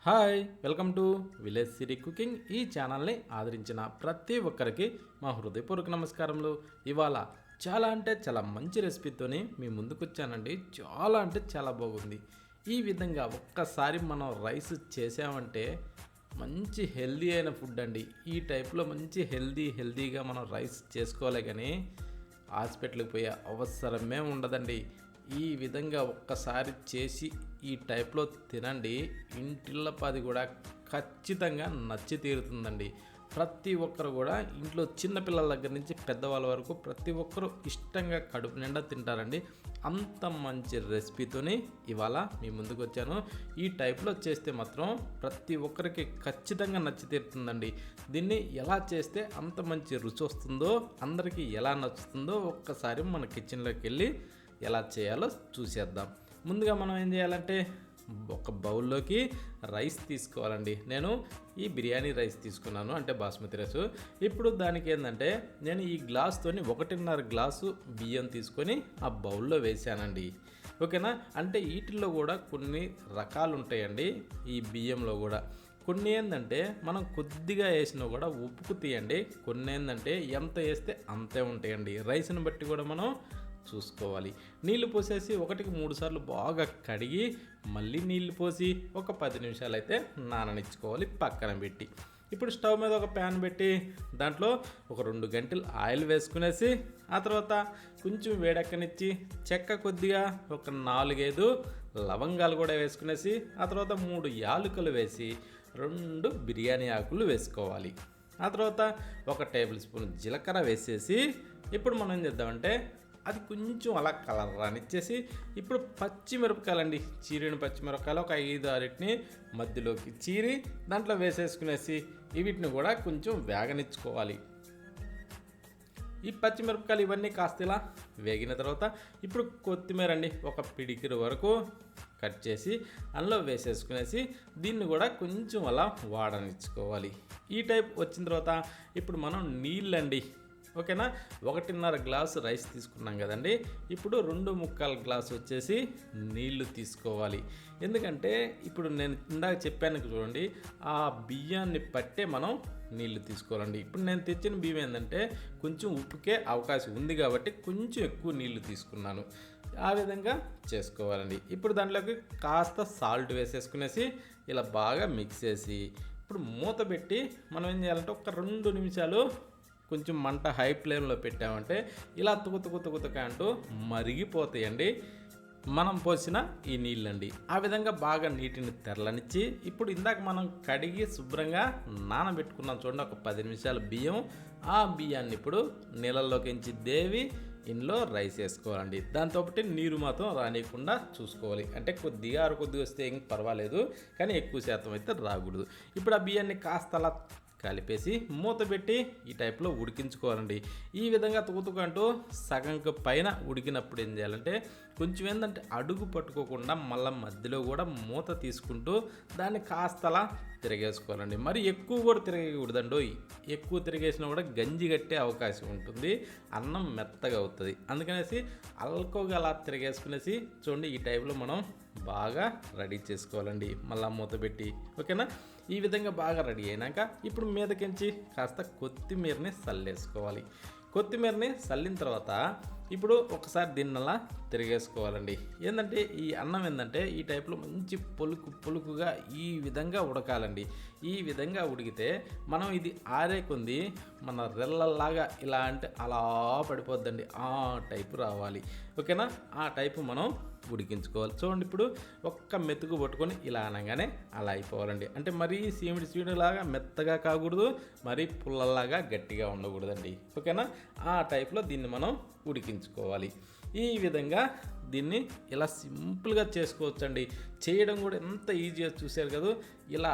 Hi welcome to village city cooking. ఈ ఛానల్ని ఆదరించిన ప్రతి ఒక్కరికి మా హృదయపూర్వక నమస్కారములు. ఇవాళ చాలా అంటే చాలా మంచి రెసిపీతోని మీ ముందుకు వచ్చానండి. చాలా అంటే చాలా బాగుంది. ఈ విధంగా ఒక్కసారి మనం రైస్ చేసామంటే మంచి హెల్దీ అయిన ఫుడ్ అండి. ఈ టైప్లో మంచి హెల్దీగా మనం రైస్ చేసుకోవాలి, కానీ హాస్పిటల్కి పోయే అవసరమే ఉండదండి. ఈ విధంగా ఒక్కసారి చేసి ఈ టైప్లో తినండి. ఇంటిల్లపాది కూడా ఖచ్చితంగా నచ్చి తీరుతుందండి. ప్రతి ఒక్కరు కూడా ఇంట్లో చిన్నపిల్లల దగ్గర నుంచి పెద్దవాళ్ళ వరకు ప్రతి ఒక్కరు ఇష్టంగా కడుపు నిండా తింటారండి. అంత మంచి రెసిపీతోని ఇవాళ మీ ముందుకు వచ్చాను. ఈ టైప్లో చేస్తే మాత్రం ప్రతి ఒక్కరికి ఖచ్చితంగా నచ్చి తీరుతుందండి. దీన్ని ఎలా చేస్తే అంత మంచి రుచి వస్తుందో, అందరికీ ఎలా నచ్చుతుందో ఒక్కసారి మన కిచెన్లోకి వెళ్ళి ఎలా చేయాలో చూసేద్దాం. ముందుగా మనం ఏం చేయాలంటే ఒక బౌల్లోకి రైస్ తీసుకోవాలండి. నేను ఈ బిర్యానీ రైస్ తీసుకున్నాను, అంటే బాస్మతి రైస్. ఇప్పుడు దానికి ఏంటంటే నేను ఈ గ్లాస్తోని 1.5 గ్లాసు బియ్యం తీసుకొని ఆ బౌల్లో వేసానండి. ఓకేనా? అంటే వీటిల్లో కూడా కొన్ని రకాలు ఉంటాయండి. ఈ బియ్యంలో కూడా కొన్ని ఏంటంటే మనం కొద్దిగా వేసినా కూడా ఉప్పుకు తీయండి. కొన్ని ఏంటంటే ఎంత వేస్తే అంతే ఉంటాయండి. రైస్ని బట్టి కూడా మనం చూసుకోవాలి. నీళ్లు పోసేసి 1-3 సార్లు బాగా కడిగి మళ్ళీ నీళ్లు పోసి ఒక 10 నిమిషాలు అయితే నాననిచ్చుకోవాలి పక్కన పెట్టి. ఇప్పుడు స్టవ్ మీద ఒక ప్యాన్ పెట్టి దాంట్లో ఒక 2 గంటలు ఆయిల్ వేసుకునేసి ఆ తర్వాత కొంచెం వేడెక్కనిచ్చి చెక్క కొద్దిగా ఒక 4-5 లవంగాలు కూడా వేసుకునేసి ఆ తర్వాత 3 యాలకులు వేసి 2 బిర్యానీ ఆకులు వేసుకోవాలి. ఆ తర్వాత 1 టేబుల్ స్పూన్ జీలకర్ర వేసేసి ఇప్పుడు మనం ఏం చేద్దామంటే అది కొంచెం అలా కలర్ రానిచ్చేసి ఇప్పుడు పచ్చిమిరపకాయలండి, చీరిన పచ్చిమిరపకాయలు ఒక 5-6 మధ్యలోకి చీరి దాంట్లో వేసేసుకునేసి వీటిని కూడా కొంచెం వేగనిచ్చుకోవాలి. ఈ పచ్చిమిరపకాయలు ఇవన్నీ కాస్త ఇలా వేగిన తర్వాత ఇప్పుడు కొత్తిమీర అండి ఒక పిడికిరు వరకు కట్ చేసి అందులో వేసేసుకునేసి దీన్ని కూడా కొంచెం అలా వాడనిచ్చుకోవాలి. ఈ టైప్ వచ్చిన తర్వాత ఇప్పుడు మనం నీళ్ళండి, ఓకేనా, 1.5 గ్లాసు రైస్ తీసుకున్నాం కదండి. ఇప్పుడు 2.25 గ్లాసు వచ్చేసి నీళ్లు తీసుకోవాలి. ఎందుకంటే ఇప్పుడు నేను ఇందాక చెప్పాను చూడండి, ఆ బియ్యాన్ని పట్టే మనం నీళ్లు తీసుకోవాలండి. ఇప్పుడు నేను తెచ్చిన బియ్యం ఏంటంటే కొంచెం ఉప్పుకే అవకాశం ఉంది కాబట్టి కొంచెం ఎక్కువ నీళ్లు తీసుకున్నాను. ఆ విధంగా చేసుకోవాలండి. ఇప్పుడు దాంట్లోకి కాస్త సాల్ట్ వేసేసుకునేసి ఇలా బాగా మిక్స్ చేసి ఇప్పుడు మూత పెట్టి మనం ఏం చేయాలంటే ఒక 2 నిమిషాలు కొంచెం మంట హై ఫ్లేమ్లో పెట్టామంటే ఇలా తుకుతుక అంటూ మరిగిపోతాయండి మనం పోసిన ఈ నీళ్ళండి. ఆ విధంగా బాగా నీటిని తెరలనిచ్చి ఇప్పుడు ఇందాక మనం కడిగి శుభ్రంగా నానబెట్టుకున్నాం చూడండి ఒక 10 నిమిషాలు బియ్యం. ఆ బియ్యాన్ని ఇప్పుడు నీళ్ళల్లోకించి దేవి ఇందులో రైస్ వేసుకోవాలండి. దాంతోపాటు నీరు మాత్రం రానియకుండా చూసుకోవాలి. అంటే కొద్దిగా వస్తే ఏం పర్వాలేదు, కానీ ఎక్కువ శాతం అయితే రాకూడదు. ఇప్పుడు ఆ బియ్యాన్ని కాస్త అలా కలిపేసి మూత పెట్టి ఈ టైప్లో ఉడికించుకోవాలండి. ఈ విధంగా తుకుతుకంటూ సగంకు పైన ఉడికినప్పుడు ఏం చేయాలంటే కొంచెం ఏంటంటే అడుగు పట్టుకోకుండా మళ్ళీ మధ్యలో కూడా మూత తీసుకుంటూ దాన్ని కాస్త అలా తిరిగేసుకోవాలండి. మరి ఎక్కువ కూడా తిరగకూడదండి. ఎక్కువ తిరిగేసినా కూడా గంజి కట్టే అవకాశం ఉంటుంది, అన్నం మెత్తగా అవుతుంది. అందుకనేసి అల్కోగా అలా తిరిగేసుకునేసి చూడండి ఈ టైప్లో మనం బాగా రెడీ చేసుకోవాలండి. మళ్ళీ మూత పెట్టి, ఓకేనా? ఈ విధంగా బాగా రెడీ అయినాక ఇప్పుడు మీదకించి కాస్త కొత్తిమీరని చల్లేసుకోవాలి. కొత్తిమీరని చల్లిన తర్వాత ఇప్పుడు ఒకసారి దీన్నలా తిరిగేసుకోవాలండి. ఏంటంటే ఈ అన్నం ఏంటంటే ఈ టైప్లో మంచి పులుకుగా ఈ విధంగా ఉడకాలండి. ఈ విధంగా ఉడికితే మనం ఇది ఆరే కొంది మన రెల్లలాగా ఇలా అంటే అలా పడిపోద్దండి. ఆ టైపు రావాలి, ఓకేనా? ఆ టైపు మనం ఉడికించుకోవాలి. చూడండి ఇప్పుడు ఒక్క మెతుకు పట్టుకొని ఇలా అనగానే అలా అయిపోవాలండి. అంటే మరీ సీమిడిలాగా మెత్తగా కాకూడదు, మరీ పుల్లలాగా గట్టిగా ఉండకూడదండి, ఓకేనా? ఆ టైప్లో దీన్ని మనం ఉడికించుకోవాలి. ఈ విధంగా దీన్ని ఇలా సింపుల్గా చేసుకోవచ్చండి. చేయడం కూడా ఎంత ఈజీగా చూశారు కదా. ఇలా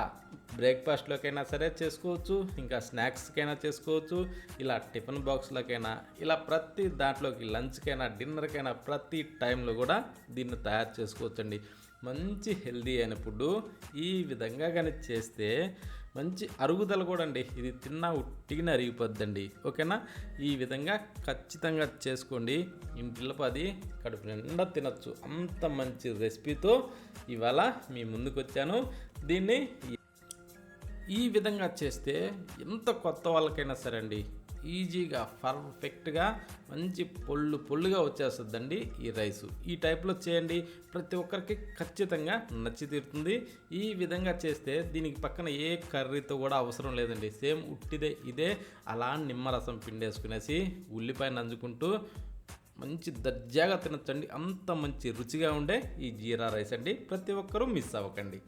బ్రేక్ఫాస్ట్లోకైనా సరే చేసుకోవచ్చు, ఇంకా స్నాక్స్కైనా చేసుకోవచ్చు, ఇలా టిఫిన్ బాక్స్లోకైనా, ఇలా ప్రతి దాంట్లోకి లంచ్కైనా డిన్నర్కైనా ప్రతి టైంలో కూడా దీన్ని తయారు చేసుకోవచ్చండి. మంచి హెల్దీ అయిన ఫుడ్ ఈ విధంగా కానీ చేస్తే మంచి అరుగుదల కూడా అండి. ఇది తిన్నా ఉట్టిగా అరిగిపోద్దండి, ఓకేనా? ఈ విధంగా ఖచ్చితంగా చేసుకోండి. ఇంటిలో అది కడుపు నిండా తినచ్చు. అంత మంచి రెసిపీతో ఇవాళ మీ ముందుకు వచ్చాను. దీన్ని ఈ విధంగా చేస్తే ఎంత కొత్త వాళ్ళకైనా సరే అండి ఈజీగా పర్ఫెక్ట్గా మంచి పొళ్ళుగా వచ్చేస్తుందండి ఈ రైసు. ఈ టైప్లో చేయండి, ప్రతి ఒక్కరికి ఖచ్చితంగా నచ్చి తీరుతుంది. ఈ విధంగా చేస్తే దీనికి పక్కన ఏ కర్రీతో కూడా అవసరం లేదండి. సేమ్ ఉట్టిదే ఇదే అలా నిమ్మరసం పిండేసుకునేసి ఉల్లిపాయ నంజుకుంటూ మంచి దర్జాగా తినచ్చండి. అంత మంచి రుచిగా ఉండే ఈ జీరా రైస్ అండి. ప్రతి ఒక్కరూ మిస్ అవ్వకండి.